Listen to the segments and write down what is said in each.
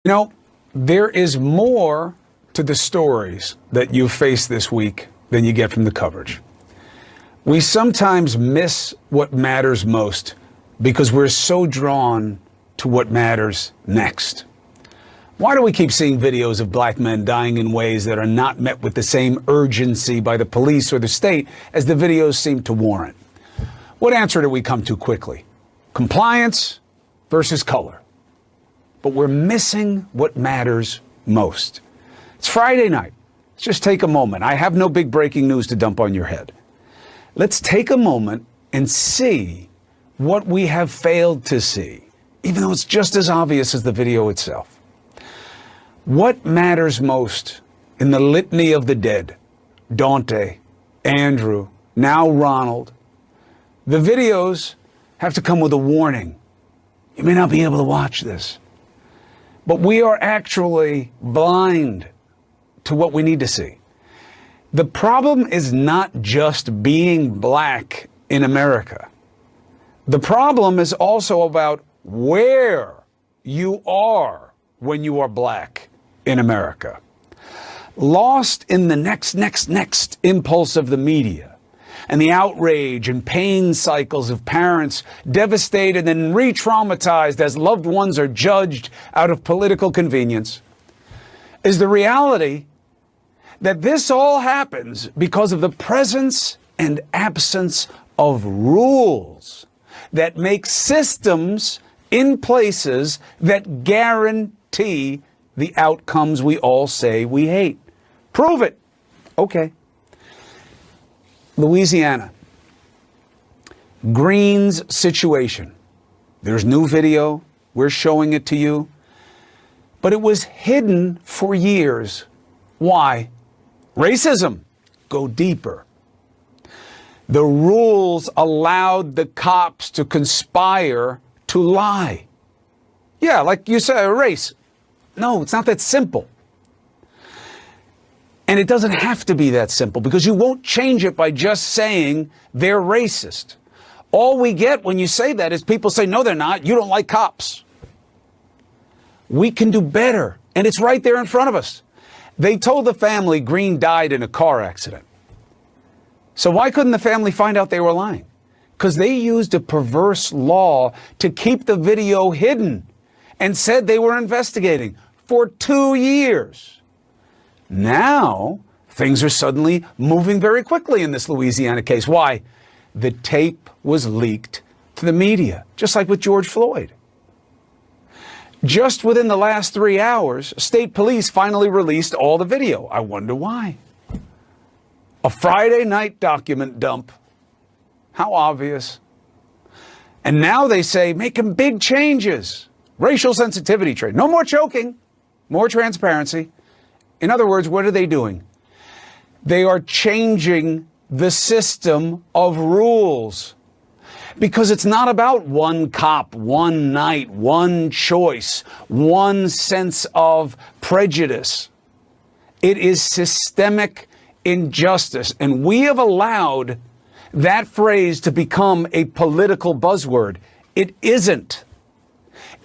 You know, there is more to the stories that you face this week than you get from the coverage. We sometimes miss what matters most because we're so drawn to what matters next. Why do we keep seeing videos of black men dying in ways that are not met with the same urgency by the police or the state as the videos seem to warrant? What answer do we come to quickly? Compliance versus color. But we're missing what matters most. It's Friday night. Let's just take a moment. I have no big breaking news to dump on your head. Let's take a moment and see what we have failed to see, even though it's just as obvious as the video itself. What matters most in the litany of the dead? Daunte, Andrew, now Ronald. The videos have to come with a warning. You may not be able to watch this, but we are actually blind to what we need to see. The problem is not just being black in America. The problem is also about where you are when you are black in America. Lost in the next impulse of the media and the outrage and pain cycles of parents devastated and re-traumatized as loved ones are judged out of political convenience, is the reality that this all happens because of the presence and absence of rules that make systems in places that guarantee the outcomes we all say we hate. Prove it. Okay. Louisiana. Greene's situation. There's new video. We're showing it to you. But it was hidden for years. Why? Racism. Go deeper. The rules allowed the cops to conspire to lie. Yeah, like you said, a race. No, it's not that simple. And it doesn't have to be that simple because you won't change it by just saying they're racist. All we get when you say that is people say, no, they're not. You don't like cops. We can do better. And it's right there in front of us. They told the family Greene died in a car accident. So why couldn't the family find out they were lying? Because they used a perverse law to keep the video hidden and said they were investigating for 2 years. Now, things are suddenly moving very quickly in this Louisiana case. Why? The tape was leaked to the media, just like with George Floyd. Just within the last 3 hours, state police finally released all the video. I wonder why. A Friday night document dump. How obvious. And now they say, making big changes. Racial sensitivity training. No more choking. More transparency. In other words, what are they doing? They are changing the system of rules. Because it's not about one cop, one night, one choice, one sense of prejudice. It is systemic injustice. And we have allowed that phrase to become a political buzzword. It isn't.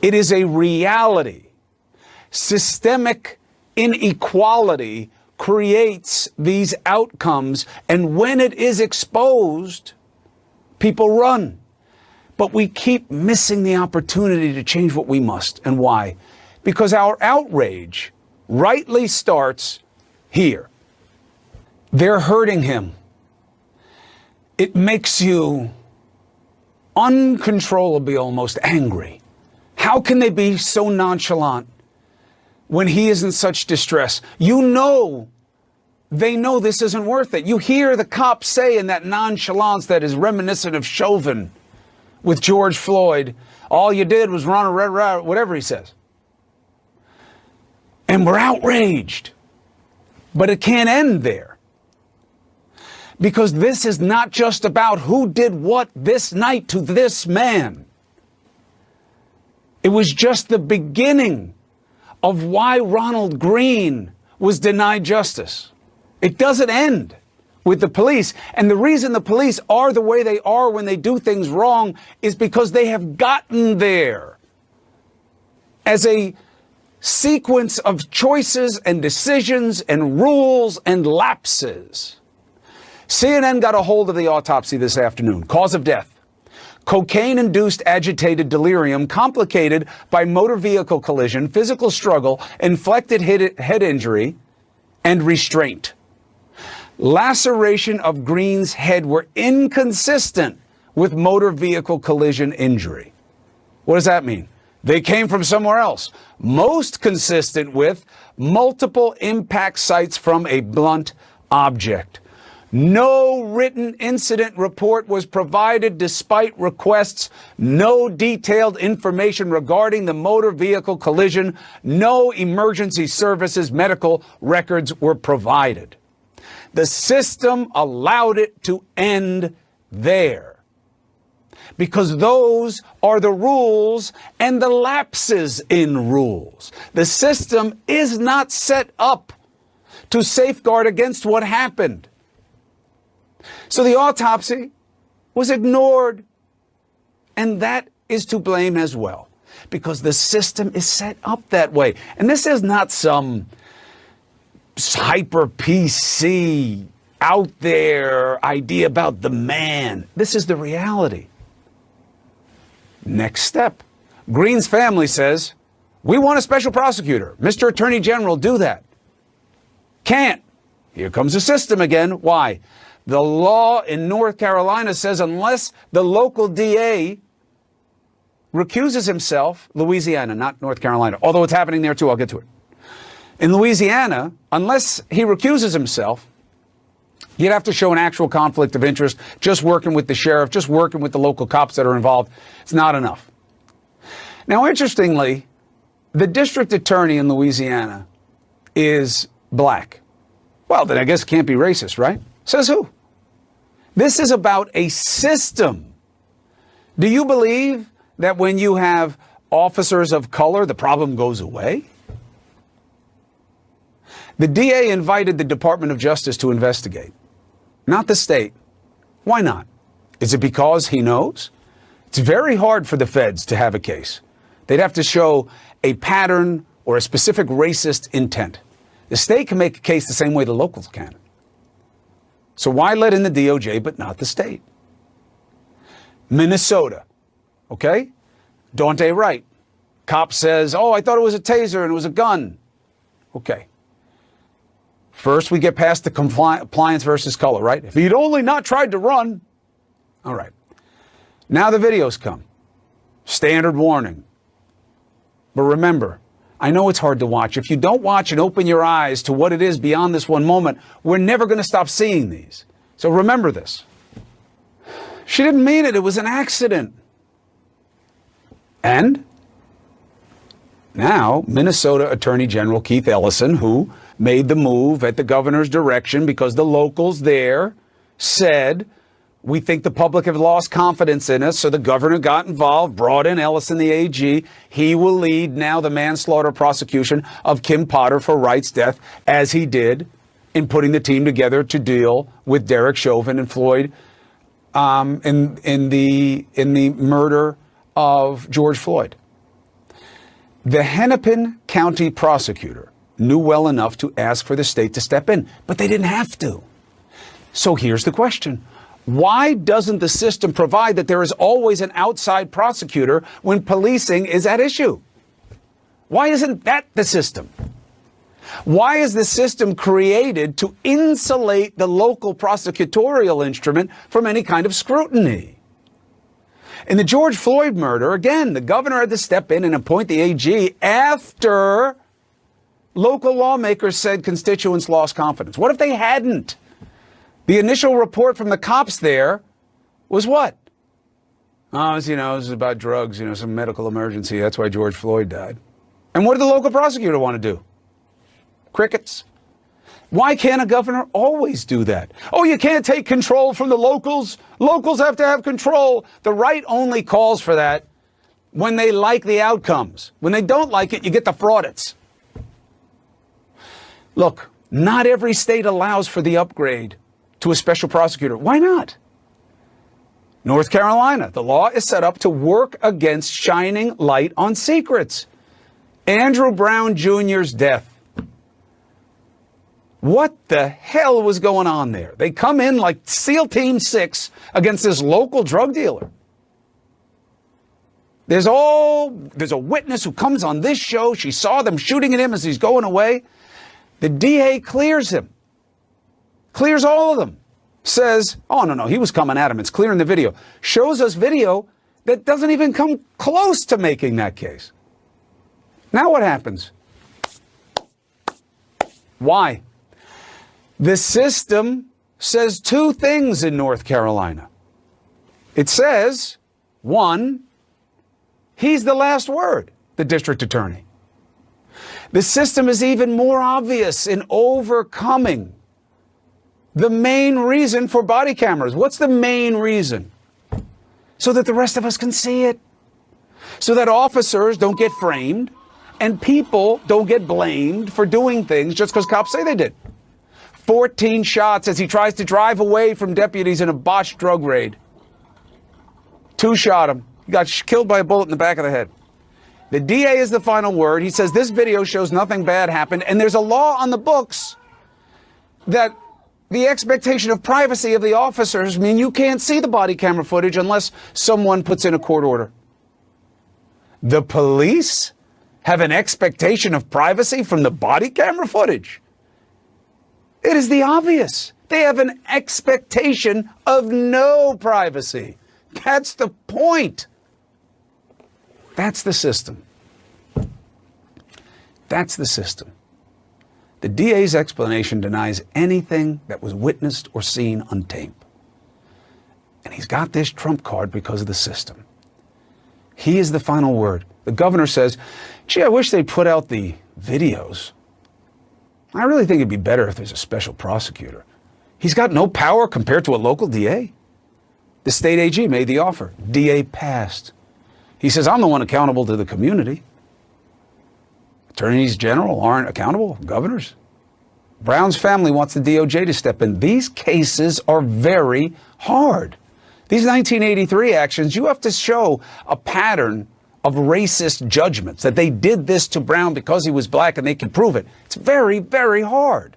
It is a reality. Systemic inequality creates these outcomes, and when it is exposed, people run. But we keep missing the opportunity to change what we must. And why? Because our outrage rightly starts here. They're hurting him. It makes you uncontrollably almost angry. How can they be so nonchalant when he is in such distress? You know, they know this isn't worth it. You hear the cops say in that nonchalance that is reminiscent of Chauvin with George Floyd, all you did was run a red light, whatever he says. And we're outraged. But it can't end there. Because this is not just about who did what this night to this man. It was just the beginning of why Ronald Greene was denied justice. It doesn't end with the police. And the reason the police are the way they are when they do things wrong is because they have gotten there as a sequence of choices and decisions and rules and lapses. CNN got a hold of the autopsy this afternoon. Cause of death: cocaine-induced agitated delirium complicated by motor vehicle collision, physical struggle, inflicted head injury, and restraint. Laceration of Green's head were inconsistent with motor vehicle collision injury. What does that mean? They came from somewhere else. Most consistent with multiple impact sites from a blunt object. No written incident report was provided despite requests. No detailed information regarding the motor vehicle collision. No emergency services medical records were provided. The system allowed it to end there, because those are the rules and the lapses in rules. The system is not set up to safeguard against what happened. So the autopsy was ignored, and that is to blame as well, because the system is set up that way. And this is not some hyper PC out there idea about the man. This is the reality. Next step. Green's family says, we want a special prosecutor. Mr. Attorney General, do that. Can't. Here comes the system again. Why? The law in North Carolina says unless the local DA recuses himself, Louisiana, not North Carolina, although it's happening there too, I'll get to it. In Louisiana, unless he recuses himself, you'd have to show an actual conflict of interest. Just working with the sheriff, just working with the local cops that are involved, it's not enough. Now, interestingly, the district attorney in Louisiana is black. Well, then I guess it can't be racist, right? Says who? This is about a system. Do you believe that when you have officers of color, the problem goes away? The DA invited the Department of Justice to investigate, not the state. Why not? Is it because he knows? It's very hard for the feds to have a case. They'd have to show a pattern or a specific racist intent. The state can make a case the same way the locals can. So why let in the DOJ but not the state? Minnesota, okay? Daunte Wright. Cop says, oh, I thought it was a taser and it was a gun. Okay. First, we get past the compliance versus color, right? If he'd only not tried to run. All right. Now the videos come. Standard warning. But remember, I know it's hard to watch. If you don't watch and open your eyes to what it is beyond this one moment, we're never going to stop seeing these. So remember this. She didn't mean it. It was an accident. And now Minnesota Attorney General Keith Ellison, who made the move at the governor's direction because the locals there said, we think the public have lost confidence in us. So the governor got involved, brought in Ellison, the AG. He will lead now the manslaughter prosecution of Kim Potter for Wright's death, as he did in putting the team together to deal with Derek Chauvin and Floyd in the murder of George Floyd. The Hennepin County prosecutor knew well enough to ask for the state to step in, but they didn't have to. So here's the question. Why doesn't the system provide that there is always an outside prosecutor when policing is at issue? Why isn't that the system? Why is the system created to insulate the local prosecutorial instrument from any kind of scrutiny? In the George Floyd murder, again, the governor had to step in and appoint the AG after local lawmakers said constituents lost confidence. What if they hadn't? The initial report from the cops there was what? Oh, it was about drugs, some medical emergency. That's why George Floyd died. And what did the local prosecutor want to do? Crickets. Why can't a governor always do that? Oh, you can't take control from the locals. Locals have to have control. The right only calls for that when they like the outcomes. When they don't like it, you get the fraudits. Look, not every state allows for the upgrade to a special prosecutor. Why not? North Carolina, the law is set up to work against shining light on secrets. Andrew Brown Jr.'s death. What the hell was going on there? They come in like SEAL Team 6 against this local drug dealer. There's a witness who comes on this show. She saw them shooting at him as he's going away. The DA clears him. Clears all of them. Says, oh, no, he was coming at him. It's clear in the video. Shows us video that doesn't even come close to making that case. Now what happens? Why? The system says two things in North Carolina. It says, one, he's the last word, the district attorney. The system is even more obvious in overcoming the main reason for body cameras. What's the main reason? So that the rest of us can see it. So that officers don't get framed and people don't get blamed for doing things just because cops say they did. 14 shots as he tries to drive away from deputies in a botched drug raid. 2 shot him. He got killed by a bullet in the back of the head. The DA is the final word. He says this video shows nothing bad happened, and there's a law on the books that the expectation of privacy of the officers mean you can't see the body camera footage unless someone puts in a court order. The police have an expectation of privacy from the body camera footage. It is the obvious. They have an expectation of no privacy. That's the point. That's the system. That's the system. The DA's explanation denies anything that was witnessed or seen on tape. And he's got this trump card because of the system. He is the final word. The governor says, gee, I wish they'd put out the videos. I really think it'd be better if there's a special prosecutor. He's got no power compared to a local DA. The state AG made the offer. DA passed. He says, I'm the one accountable to the community. Attorneys general aren't accountable. Governors. Brown's family wants the DOJ to step in. These cases are very hard. These 1983 actions, you have to show a pattern of racist judgments, that they did this to Brown because he was black and they can prove it. It's very, very hard.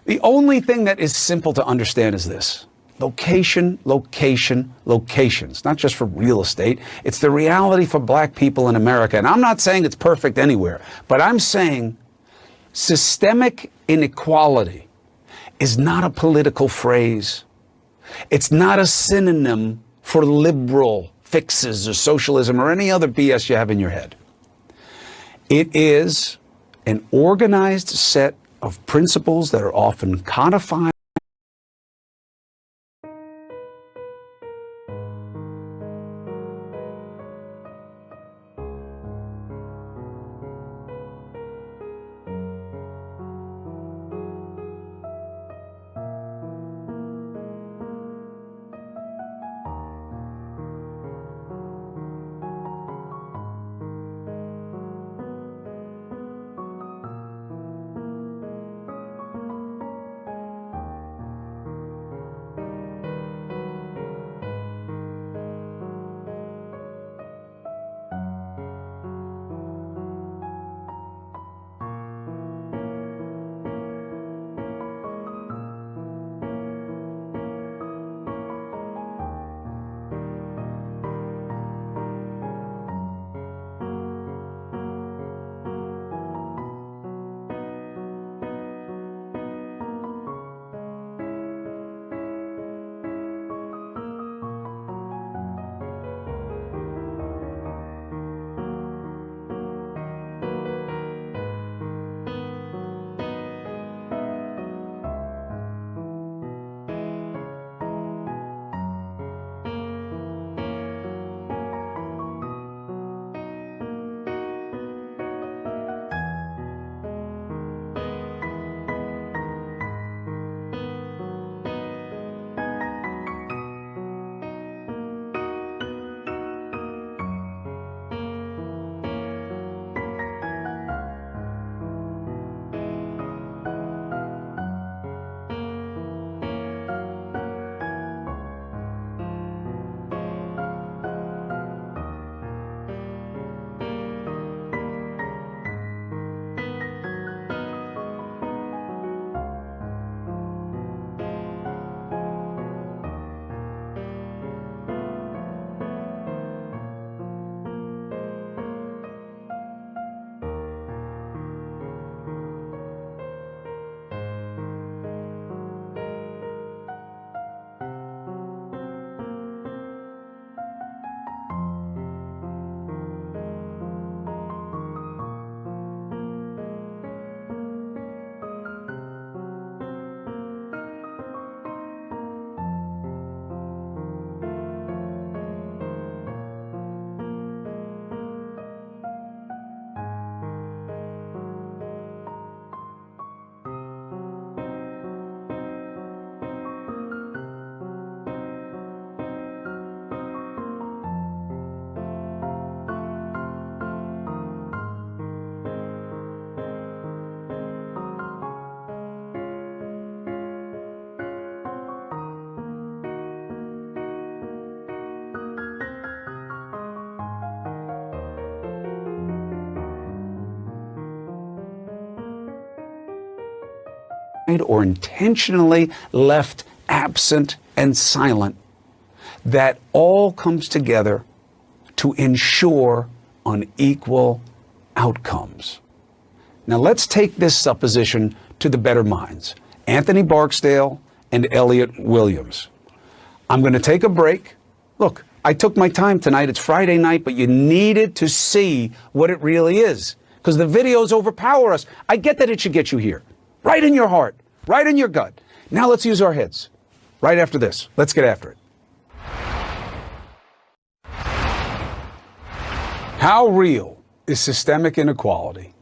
The only thing that is simple to understand is this. Location, location, locations. Not just for real estate. It's the reality for black people in America. And I'm not saying it's perfect anywhere, but I'm saying systemic inequality is not a political phrase. It's not a synonym for liberal fixes or socialism or any other BS you have in your head. It is an organized set of principles that are often codified. or intentionally left absent and silent, that all comes together to ensure unequal outcomes. Now let's take this supposition to the better minds, Anthony Barksdale and Elliott Williams. I'm going to take a break. Look, I took my time tonight. It's Friday night, but you needed to see what it really is, because the videos overpower us. I get that it should get you here, right in your heart, right in your gut. Now let's use our heads. Right after this, let's get after it. How real is systemic inequality,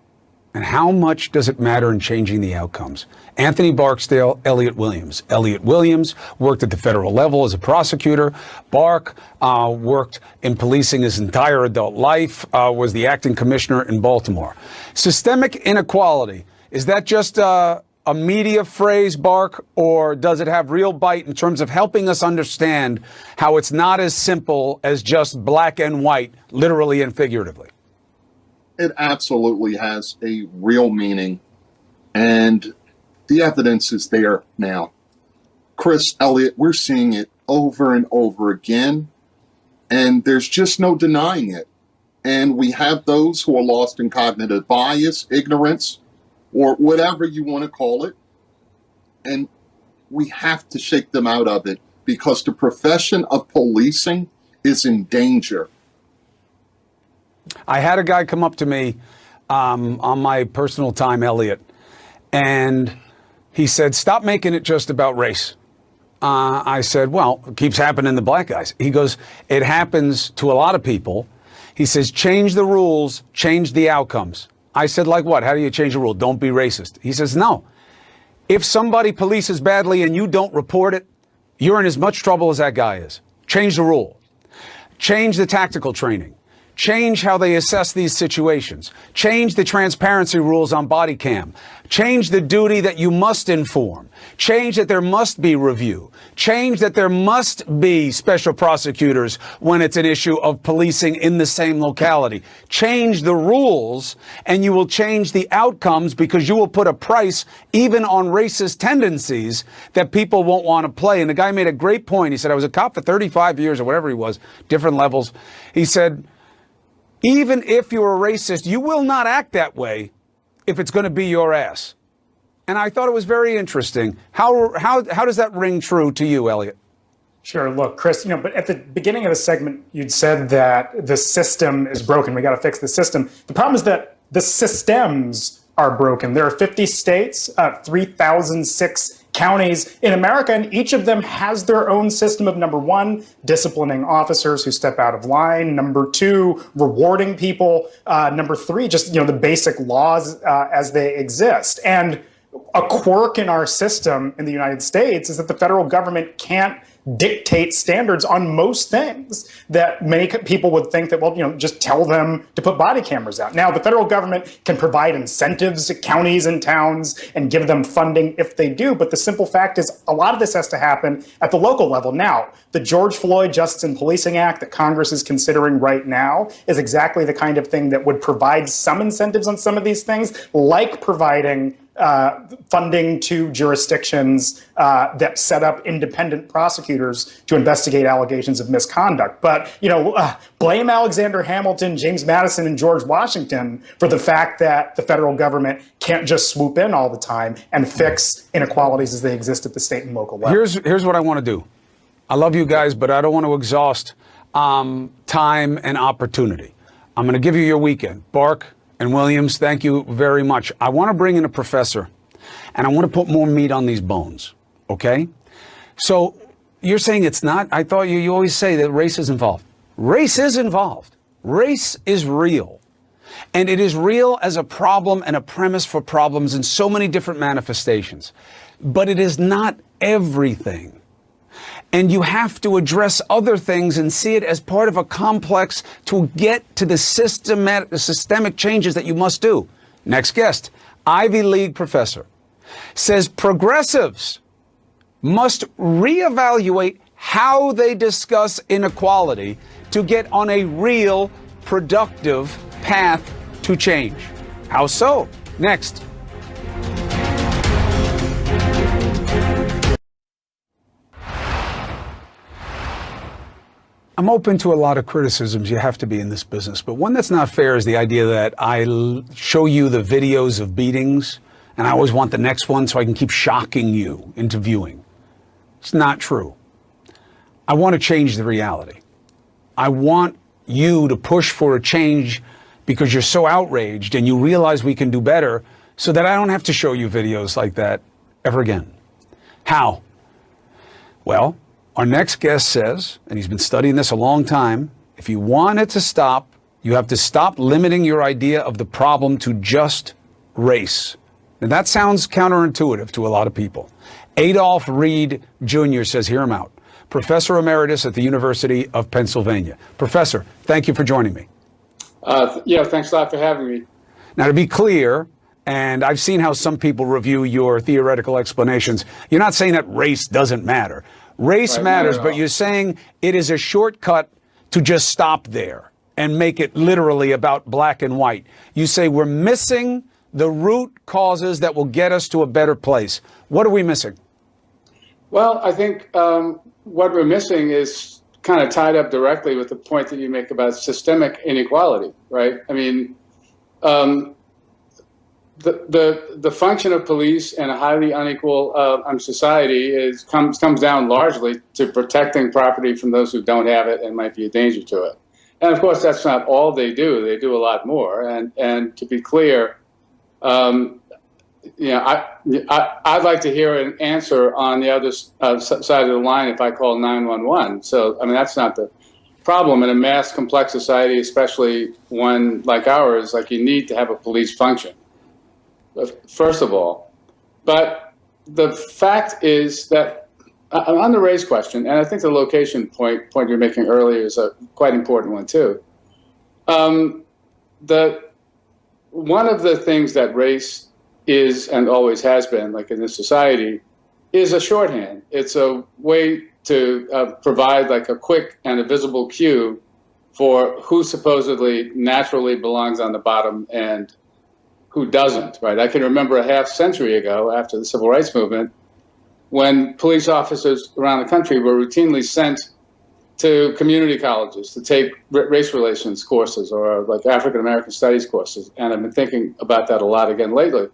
and how much does it matter in changing the outcomes? Anthony Barksdale, Elliott Williams. Elliott Williams worked at the federal level as a prosecutor. Bark worked in policing his entire adult life, was the acting commissioner in Baltimore. Systemic inequality, is that just a media phrase, Bark, or does it have real bite in terms of helping us understand how it's not as simple as just black and white, literally and figuratively? It absolutely has a real meaning, and the evidence is there now. Chris, Elliott, we're seeing it over and over again, and there's just no denying it. And we have those who are lost in cognitive bias, ignorance, or whatever you want to call it, and we have to shake them out of it, because the profession of policing is in danger. I had a guy come up to me on my personal time, Elliott, and he said, stop making it just about race. I said, well, it keeps happening to black guys. He goes, it happens to a lot of people. He says, change the rules, change the outcomes. I said, like what? How do you change the rule? Don't be racist. He says, no. If somebody polices badly and you don't report it, you're in as much trouble as that guy is. Change the rule. Change the tactical training. Change how they assess these situations. Change the transparency rules on body cam. Change the duty that you must inform. Change that there must be review. Change that there must be special prosecutors when it's an issue of policing in the same locality. Change the rules, and you will change the outcomes, because you will put a price even on racist tendencies that people won't want to play. And the guy made a great point. He said, I was a cop for 35 years or whatever he was, different levels. He said, even if you're a racist, you will not act that way if it's going to be your ass. And I thought it was very interesting. How does that ring true to you, Elliott? Sure. Look, Chris, but at the beginning of the segment, you'd said that the system is broken. We got to fix the system. The problem is that the systems are broken. There are 50 states, 3,006 counties in America, and each of them has their own system of, number one, disciplining officers who step out of line, number two, rewarding people, number three, just the basic laws as they exist. And a quirk in our system in the United States is that the federal government can't dictate standards on most things that many people would think that, well, just tell them to put body cameras out. Now, the federal government can provide incentives to counties and towns and give them funding if they do. But the simple fact is a lot of this has to happen at the local level. Now, the George Floyd Justice and Policing Act that Congress is considering right now is exactly the kind of thing that would provide some incentives on some of these things, like providing funding to jurisdictions that set up independent prosecutors to investigate allegations of misconduct. But, blame Alexander Hamilton, James Madison, and George Washington for the fact that the federal government can't just swoop in all the time and fix inequalities as they exist at the state and local level. Here's what I want to do. I love you guys, but I don't want to exhaust time and opportunity. I'm going to give you your weekend. Bark and Williams, thank you very much. I want to bring in a professor, and I want to put more meat on these bones, okay? So you're saying it's not? I thought you always say that race is involved. Race is involved. Race is real. And it is real as a problem and a premise for problems in so many different manifestations. But it is not everything. And you have to address other things and see it as part of a complex to get to the systemic changes that you must do. Next guest, Ivy League professor, says progressives must reevaluate how they discuss inequality to get on a real, productive path to change. How so? Next. I'm open to a lot of criticisms. You have to be in this business. But one that's not fair is the idea that show you the videos of beatings and I always want the next one so I can keep shocking you into viewing. It's not true. I want to change the reality. I want you to push for a change because you're so outraged and you realize we can do better so that I don't have to show you videos like that ever again. How? Well, our next guest says, and he's been studying this a long time, if you want it to stop, you have to stop limiting your idea of the problem to just race. And that sounds counterintuitive to a lot of people. Adolph Reed Jr. says, hear him out. Professor Emeritus at the University of Pennsylvania. Professor, thank you for joining me. Yeah, thanks a lot for having me. Now, to be clear, and I've seen how some people review your theoretical explanations, you're not saying that race doesn't matter. Race matters, but you're saying it is a shortcut to just stop there and make it literally about black and white. You say we're missing the root causes that will get us to a better place. What are we missing? Well, I think what we're missing is kind of tied up directly with the point that you make about systemic inequality, right? I mean, the function of police in a highly unequal society comes down largely to protecting property from those who don't have it and might be a danger to it. And of course, that's not all they do. They do a lot more. And to be clear, you know, I'd like to hear an answer on the other side of the line if I call 911. So, I mean, that's not the problem in a mass, complex society, especially one like ours. Like, you need to have a police function, first of all. But the fact is that on the race question, and I think the location point you're making earlier is a quite important one too. One of the things that race is and always has been, like in this society, is a shorthand. It's a way to provide like a quick and a visible cue for who supposedly naturally belongs on the bottom and who doesn't, right? I can remember a half century ago, after the Civil Rights Movement, when police officers around the country were routinely sent to community colleges to take race relations courses or like African American studies courses. And I've been thinking about that a lot again lately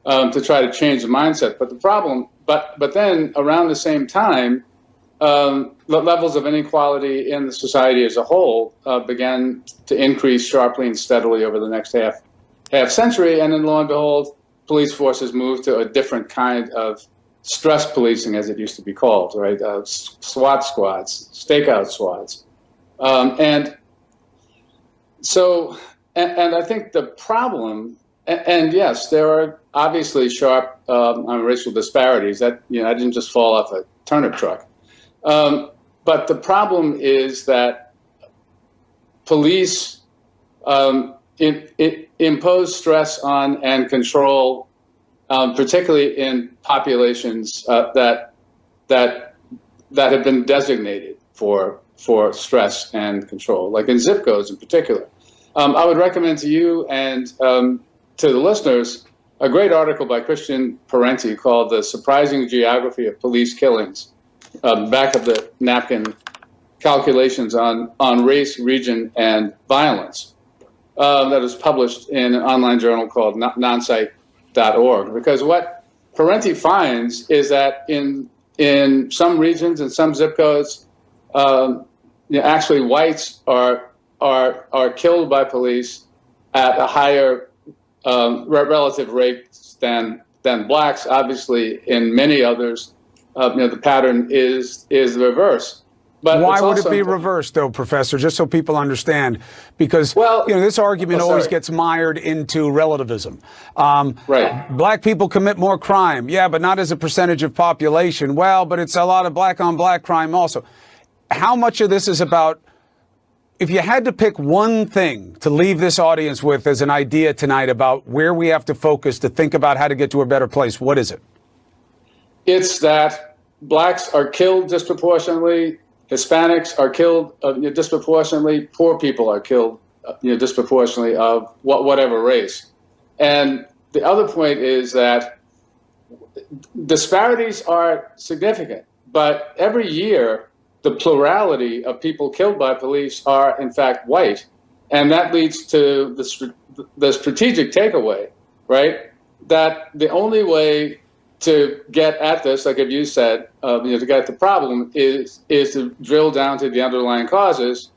to try to change the mindset. But the problem, but then around the same time, the levels of inequality in the society as a whole began to increase sharply and steadily over the next half century. And then lo and behold, police forces moved to a different kind of stress policing, as it used to be called, right? SWAT squads, stakeout squads. And I think the problem, and yes, there are obviously sharp racial disparities that, you know, I didn't just fall off a turnip truck. But the problem is that police impose stress on and control, particularly in populations that have been designated for stress and control, like in zip codes in particular. I would recommend to you and to the listeners a great article by Christian Parenti called "The Surprising Geography of Police Killings," back of the napkin calculations on race, region, and violence, that was published in an online journal called nonpsych.org. Because what Parenti finds is that in some regions and some zip codes, actually whites are killed by police at a higher relative rate than blacks. Obviously, in many others, the pattern is the reverse. But why would it be reversed, though, Professor? Just so people understand, because this argument always gets mired into relativism. Right. Black people commit more crime, yeah, but not as a percentage of population. Well, but it's a lot of black-on-black crime also. How much of this is about? If you had to pick one thing to leave this audience with as an idea tonight about where we have to focus to think about how to get to a better place, what is it? It's that blacks are killed disproportionately, Hispanics are killed disproportionately, poor people are killed disproportionately of whatever race. And the other point is that disparities are significant, but every year the plurality of people killed by police are, in fact, white. And that leads to the strategic takeaway, right? That the only way to get at this, like you said, to get at the problem is to drill down to the underlying causes.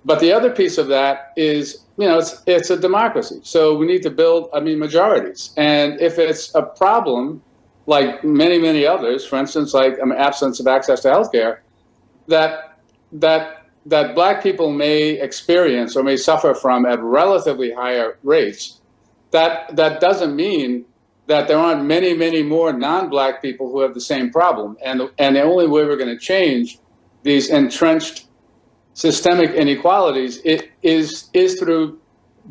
But the other piece of that is, it's a democracy. So we need to build, majorities. And if it's a problem, like many, many others, for instance, like absence of access to healthcare, that Black people may experience or may suffer from at relatively higher rates, that doesn't mean that there aren't many, many more non-Black people who have the same problem. And the only way we're going to change these entrenched systemic inequalities is through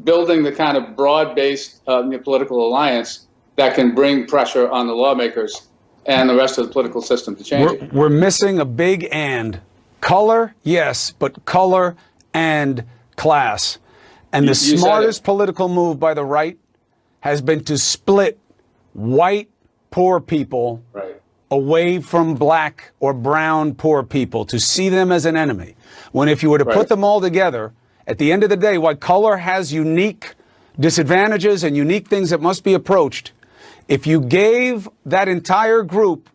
building the kind of broad-based political alliance that can bring pressure on the lawmakers and the rest of the political system to change it. We're missing a big and. Color, yes, but color and class. And the smartest political move by the right has been to split white poor people away from Black or brown poor people, to see them as an enemy. When if you were to put them all together, at the end of the day, while color has unique disadvantages and unique things that must be approached, if you gave that entire group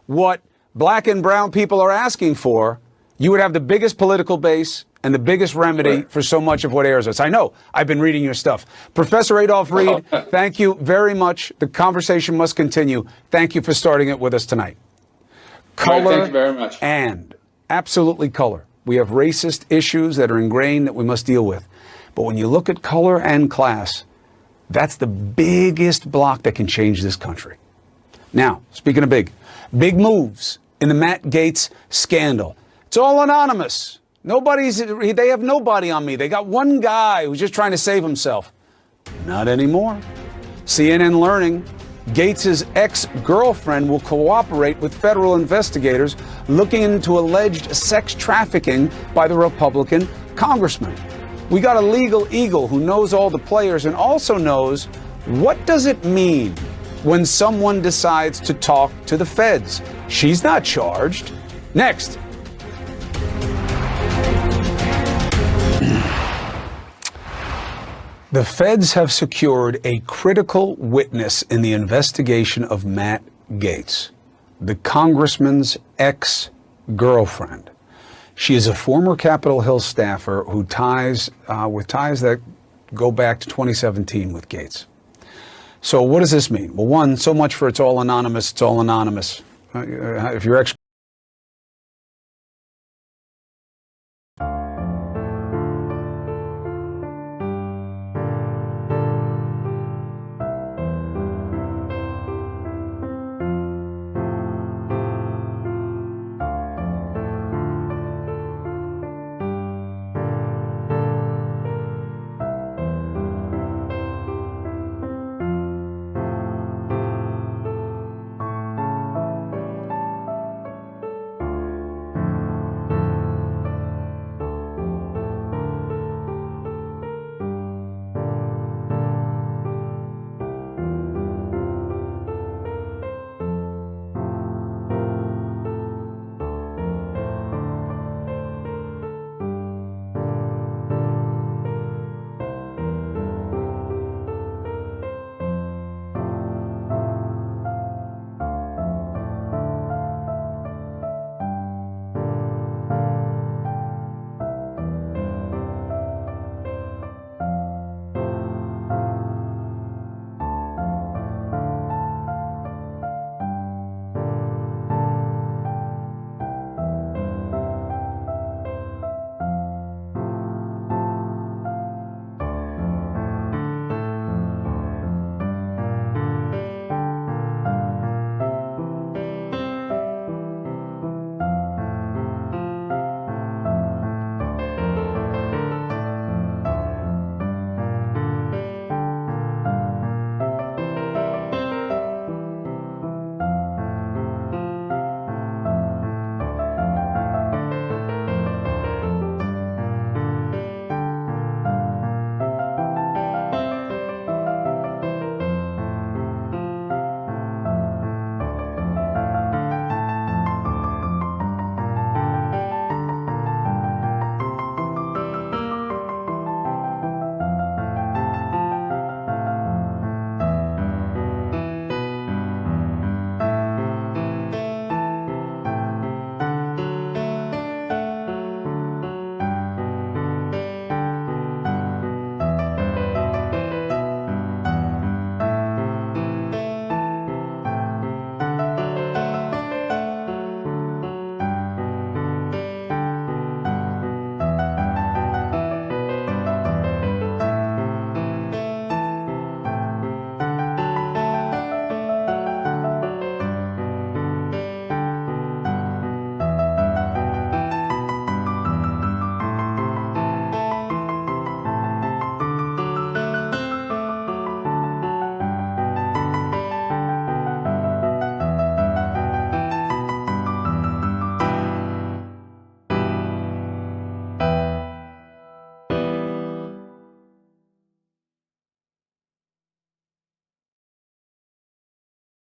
what Black and brown people are asking for, you would have the biggest political base and the biggest remedy for so much of what ails us. I know. I've been reading your stuff. Professor Adolph Reed, thank you very much. The conversation must continue. Thank you for starting it with us tonight. Color, thank you very much. And absolutely color. We have racist issues that are ingrained that we must deal with. But when you look at color and class, that's the biggest block that can change this country. Now, speaking of big moves in the Matt Gaetz scandal. It's all anonymous. They have nobody on me. They got one guy who's just trying to save himself. Not anymore. CNN learning Gaetz's ex-girlfriend will cooperate with federal investigators looking into alleged sex trafficking by the Republican congressman. We got a legal eagle who knows all the players and also knows what does it mean when someone decides to talk to the feds. She's not charged. Next. The feds have secured a critical witness in the investigation of Matt Gaetz, the congressman's ex-girlfriend. She is a former Capitol Hill staffer who with ties that go back to 2017 with Gaetz. So what does this mean? Well, one, so much for it's all anonymous. It's all anonymous. If your ex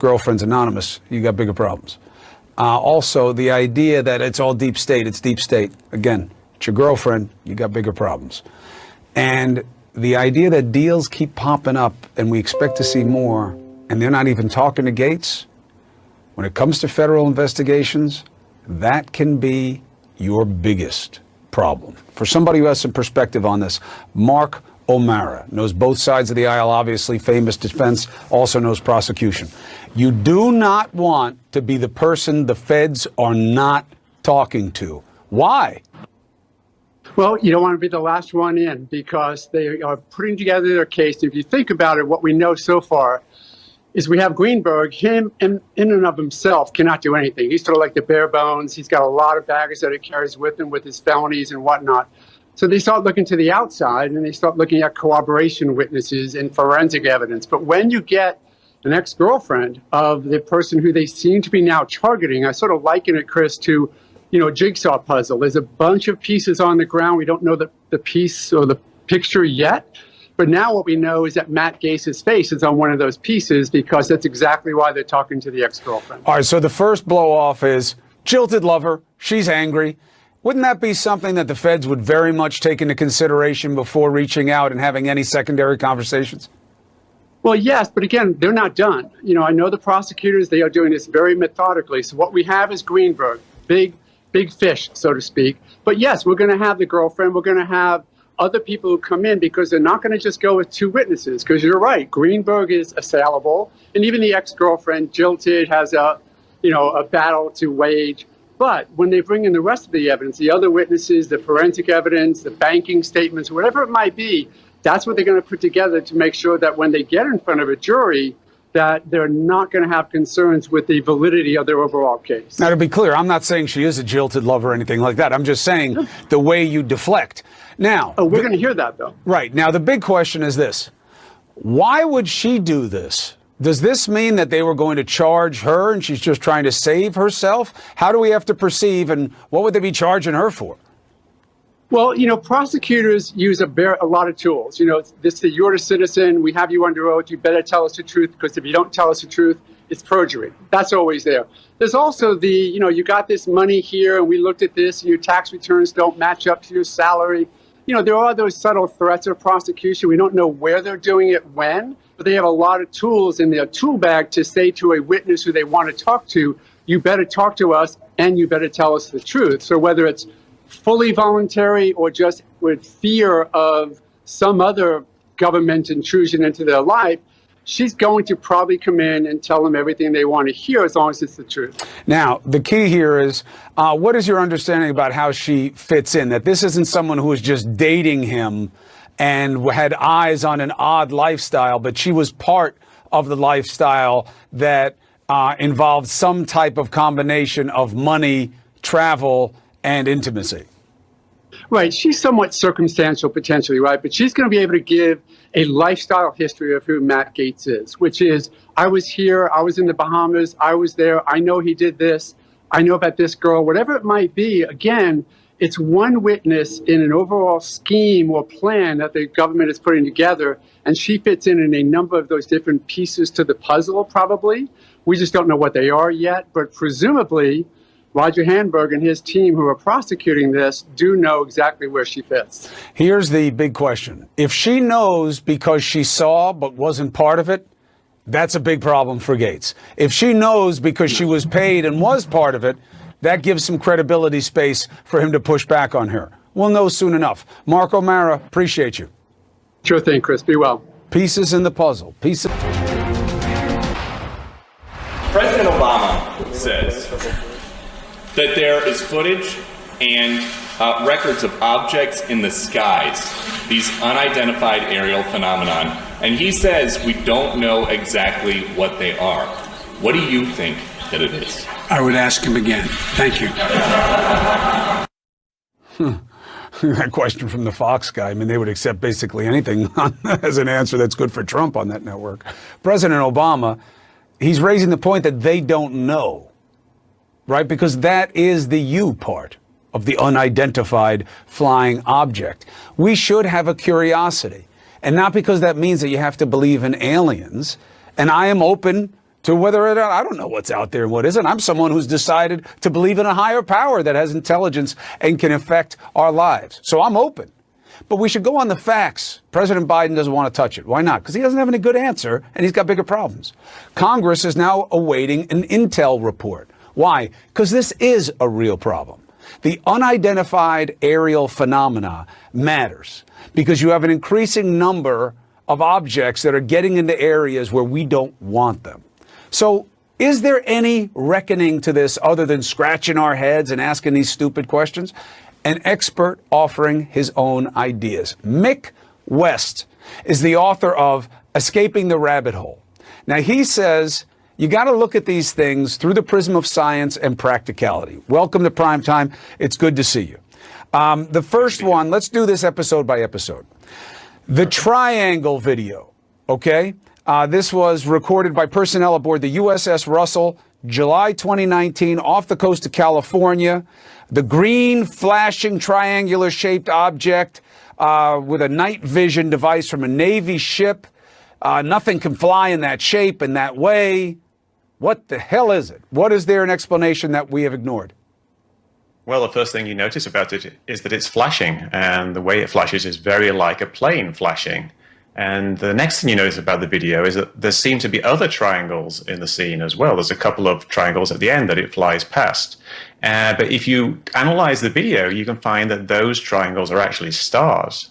girlfriend's anonymous, you got bigger problems. Also, the idea that it's all deep state, it's deep state. Again, it's your girlfriend, you got bigger problems. And the idea that deals keep popping up and we expect to see more, and they're not even talking to Gates, when it comes to federal investigations, that can be your biggest problem. For somebody who has some perspective on this, Mark O'Mara knows both sides of the aisle, obviously, famous defense, also knows prosecution. You do not want to be the person the feds are not talking to. Why? Well, you don't want to be the last one in because they are putting together their case. If you think about it, what we know so far is we have Greenberg. Him in and of himself cannot do anything. He's sort of like the bare bones. He's got a lot of baggage that he carries with him with his felonies and whatnot. So they start looking to the outside and they start looking at corroboration witnesses and forensic evidence. But when you get an ex-girlfriend of the person who they seem to be now targeting, I sort of liken it, Chris, to a jigsaw puzzle. There's a bunch of pieces on the ground. We don't know the piece or the picture yet. But now what we know is that Matt Gaetz's face is on one of those pieces because that's exactly why they're talking to the ex-girlfriend. All right, so the first blow-off is jilted lover. She's angry. Wouldn't that be something that the feds would very much take into consideration before reaching out and having any secondary conversations? Well, yes, but again, they're not done. I know the prosecutors, they are doing this very methodically. So what we have is Greenberg, big fish, so to speak. But yes, we're going to have the girlfriend. We're going to have other people who come in because they're not going to just go with two witnesses. Because you're right, Greenberg is assailable. And even the ex-girlfriend, jilted, has a battle to wage. But when they bring in the rest of the evidence, the other witnesses, the forensic evidence, the banking statements, whatever it might be, that's what they're going to put together to make sure that when they get in front of a jury, that they're not going to have concerns with the validity of their overall case. Now, to be clear, I'm not saying she is a jilted lover or anything like that. I'm just saying the way you deflect. Now, we're going to hear that, though. Right. Now, the big question is this. Why would she do this? Does this mean that they were going to charge her and she's just trying to save herself? How do we have to perceive, and what would they be charging her for? Well, prosecutors use a lot of tools. You're a citizen. We have you under oath. You better tell us the truth, because if you don't tell us the truth, it's perjury. That's always there. There's also you got this money here, and we looked at this, and your tax returns don't match up to your salary. There are those subtle threats of prosecution. We don't know where they're doing it when, but they have a lot of tools in their tool bag to say to a witness who they want to talk to, you better talk to us, and you better tell us the truth. So whether it's fully voluntary or just with fear of some other government intrusion into their life, she's going to probably come in and tell them everything they want to hear, as long as it's the truth. Now, the key here is, what is your understanding about how she fits in? That this isn't someone who is just dating him and had eyes on an odd lifestyle, but she was part of the lifestyle that involved some type of combination of money, travel, and intimacy. Right. She's somewhat circumstantial, potentially, right? But she's going to be able to give a lifestyle history of who Matt Gaetz is, which is, I was here, I was in the Bahamas, I was there, I know he did this, I know about this girl, whatever it might be. Again, it's one witness in an overall scheme or plan that the government is putting together, and she fits in a number of those different pieces to the puzzle, probably. We just don't know what they are yet, but presumably Roger Handberg and his team who are prosecuting this do know exactly where she fits. Here's the big question. If she knows because she saw but wasn't part of it, that's a big problem for Gaetz. If she knows because she was paid and was part of it, that gives some credibility space for him to push back on her. We'll know soon enough. Mark O'Mara, appreciate you. Sure thing, Chris. Be well. Pieces in the puzzle. Pieces. President Obama says that there is footage and records of objects in the skies, these unidentified aerial phenomenon, and he says we don't know exactly what they are. What do you think that it is? I would ask him again. Thank you. That question from the Fox guy, I mean, they would accept basically anything as an answer that's good for Trump on that network. President Obama, he's raising the point that they don't know. Right? Because that is the you part of the unidentified flying object. We should have a curiosity. And not because that means that you have to believe in aliens. And I am open to whether or not, I don't know what's out there and what isn't. I'm someone who's decided to believe in a higher power that has intelligence and can affect our lives. So I'm open. But we should go on the facts. President Biden doesn't want to touch it. Why not? Because he doesn't have any good answer, and he's got bigger problems. Congress is now awaiting an intel report. Why? Because this is a real problem. The unidentified aerial phenomena matters because you have an increasing number of objects that are getting into areas where we don't want them. So is there any reckoning to this other than scratching our heads and asking these stupid questions? An expert offering his own ideas. Mick West is the author of Escaping the Rabbit Hole. Now, he says you got to look at these things through the prism of science and practicality. Welcome to Primetime. It's good to see you. The first one, let's do this episode by episode. The triangle video, okay? This was recorded by personnel aboard the USS Russell, July 2019, off the coast of California. The green flashing triangular shaped object with a night vision device from a Navy ship. Nothing can fly in that shape in that way. What the hell is it? What is there an explanation that we have ignored? Well, the first thing you notice about it is that it's flashing, and the way it flashes is very like a plane flashing. And the next thing you notice about the video is that there seem to be other triangles in the scene as well. There's a couple of triangles at the end that it flies past. But if you analyze the video, you can find that those triangles are actually stars,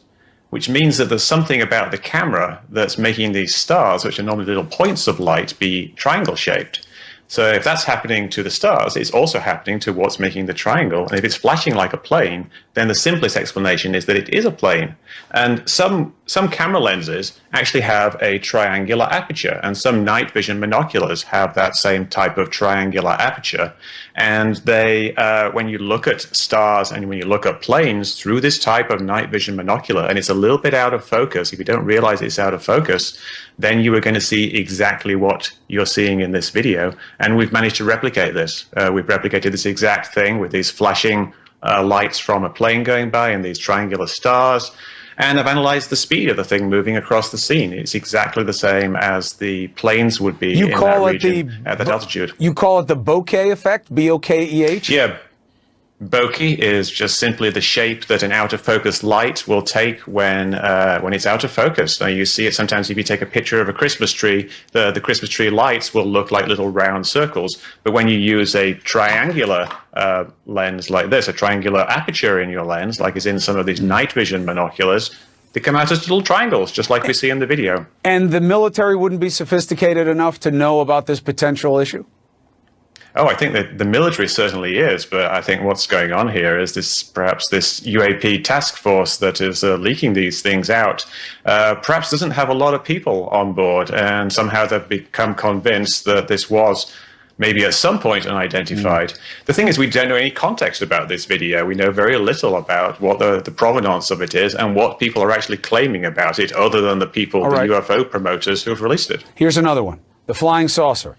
which means that there's something about the camera that's making these stars, which are normally little points of light, be triangle-shaped. So if that's happening to the stars, it's also happening to what's making the triangle. And if it's flashing like a plane, then the simplest explanation is that it is a plane. And some camera lenses actually have a triangular aperture, and some night vision binoculars have that same type of triangular aperture. And they, when you look at stars and when you look at planes through this type of night vision binocular, and it's a little bit out of focus, if you don't realize it's out of focus, then you are going to see exactly what you're seeing in this video. And we've managed to replicate this. We've replicated this exact thing with these flashing lights from a plane going by and these triangular stars. And I've analyzed the speed of the thing moving across the scene. It's exactly the same as the planes would be in that region at that altitude. You call it the bokeh effect, B-O-K-E-H? Yeah. Bokeh is just simply the shape that an out-of-focus light will take when it's out of focus. Now, you see it sometimes if you take a picture of a Christmas tree, the Christmas tree lights will look like little round circles. But when you use a triangular lens like this, a triangular aperture in your lens, like is in some of these night vision binoculars, they come out as little triangles, just like we see in the video. And the military wouldn't be sophisticated enough to know about this potential issue? Oh, I think that the military certainly is, but I think what's going on here is perhaps this UAP task force that is leaking these things out, perhaps doesn't have a lot of people on board, and somehow they've become convinced that this was maybe at some point unidentified. The thing is, we don't know any context about this video. We know very little about what the provenance of it is and what people are actually claiming about it, other than the people, the UFO promoters who have released it. Here's another one, the flying saucer.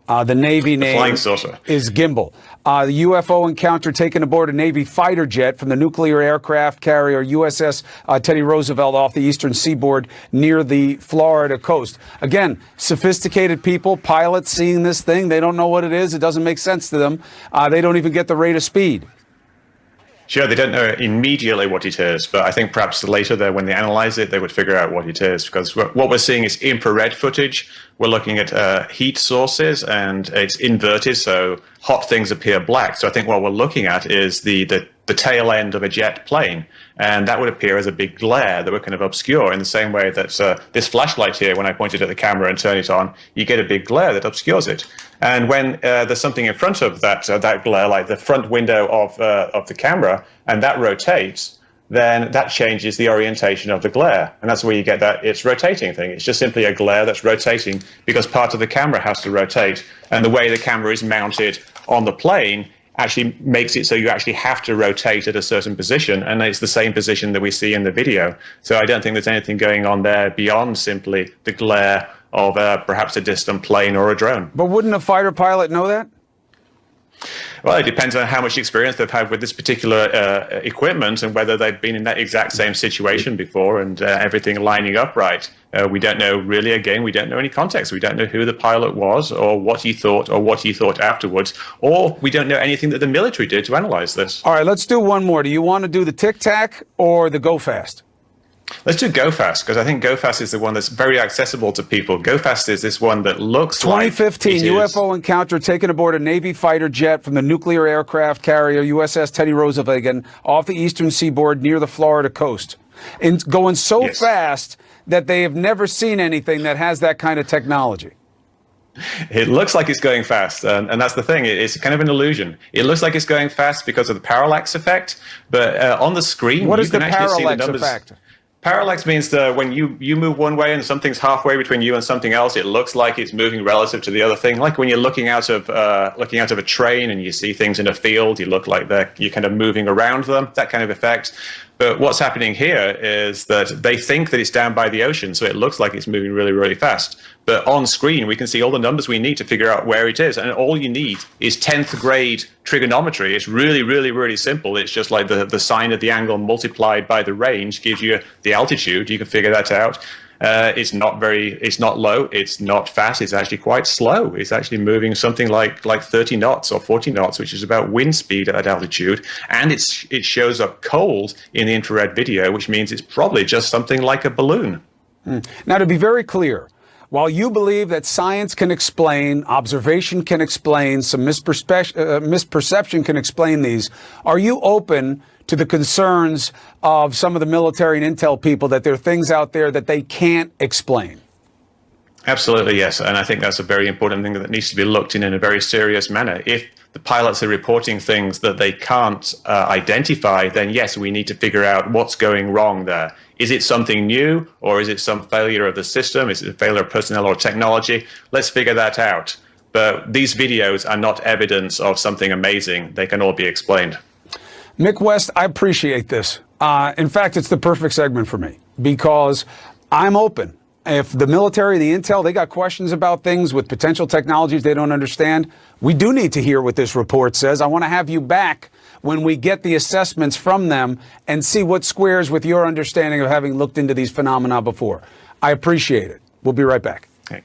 The Navy name is Gimbal. The UFO encounter taken aboard a Navy fighter jet from the nuclear aircraft carrier USS Teddy Roosevelt off the eastern seaboard near the Florida coast. Again, sophisticated people, pilots seeing this thing, they don't know what it is. It doesn't make sense to them. They don't even get the rate of speed. Sure, they don't know immediately what it is, but I think perhaps later, when they analyze it, they would figure out what it is, because what we're seeing is infrared footage. We're looking at heat sources, and it's inverted, so hot things appear black. So I think what we're looking at is the tail end of a jet plane, and that would appear as a big glare that would kind of obscure in the same way that this flashlight here, when I point it at the camera and turn it on, you get a big glare that obscures it. And when there's something in front of that glare, like the front window of the camera, and that rotates, then that changes the orientation of the glare. And that's where you get that it's rotating thing. It's just simply a glare that's rotating because part of the camera has to rotate. And the way the camera is mounted on the plane actually makes it so you actually have to rotate at a certain position, and it's the same position that we see in the video. So I don't think there's anything going on there beyond simply the glare of perhaps a distant plane or a drone. But wouldn't a fighter pilot know that? Well, it depends on how much experience they've had with this particular equipment and whether they've been in that exact same situation before and everything lining up right. We don't know really, again, we don't know any context. We don't know who the pilot was or what he thought afterwards, or we don't know anything that the military did to analyze this. All right, let's do one more. Do you want to do the Tic Tac or the Go Fast? Let's do Go Fast, because I think Go Fast is the one that's very accessible to people. Go Fast is this one that looks 2015 like UFO encounter taken aboard a Navy fighter jet from the nuclear aircraft carrier USS Teddy Roosevelt off the eastern seaboard near the Florida coast. And going so fast that they have never seen anything that has that kind of technology. It looks like it's going fast, and that's the thing. It's kind of an illusion. It looks like it's going fast because of the parallax effect, but on the screen, what you is can the actually see the parallax numbers. effect? Parallax means that when you move one way and something's halfway between you and something else, it looks like it's moving relative to the other thing. Like when you're looking out of a train and you see things in a field, you look like you're kind of moving around them. That kind of effect. But what's happening here is that they think that it's down by the ocean, so it looks like it's moving really, really fast. But on screen, we can see all the numbers we need to figure out where it is. And all you need is 10th grade trigonometry. It's really, really, really simple. It's just like the sine of the angle multiplied by the range gives you the altitude. You can figure that out. It's not low, it's not fast, it's actually quite slow. It's actually moving something like 30 knots or 40 knots, which is about wind speed at that altitude. And it shows up cold in the infrared video, which means it's probably just something like a balloon. Now, to be very clear, while you believe that science can explain, observation can explain, some misperception can explain these, are you open to the concerns of some of the military and intel people that there are things out there that they can't explain? Absolutely, yes. And I think that's a very important thing that needs to be looked in a very serious manner. If the pilots are reporting things that they can't identify, then yes, we need to figure out what's going wrong there. Is it something new, or is it some failure of the system? Is it a failure of personnel or technology? Let's figure that out. But these videos are not evidence of something amazing. They can all be explained. Mick West, I appreciate this. In fact, it's the perfect segment for me because I'm open. If the military, the intel, they got questions about things with potential technologies they don't understand, we do need to hear what this report says. I want to have you back when we get the assessments from them and see what squares with your understanding of having looked into these phenomena before. I appreciate it. We'll be right back. Okay.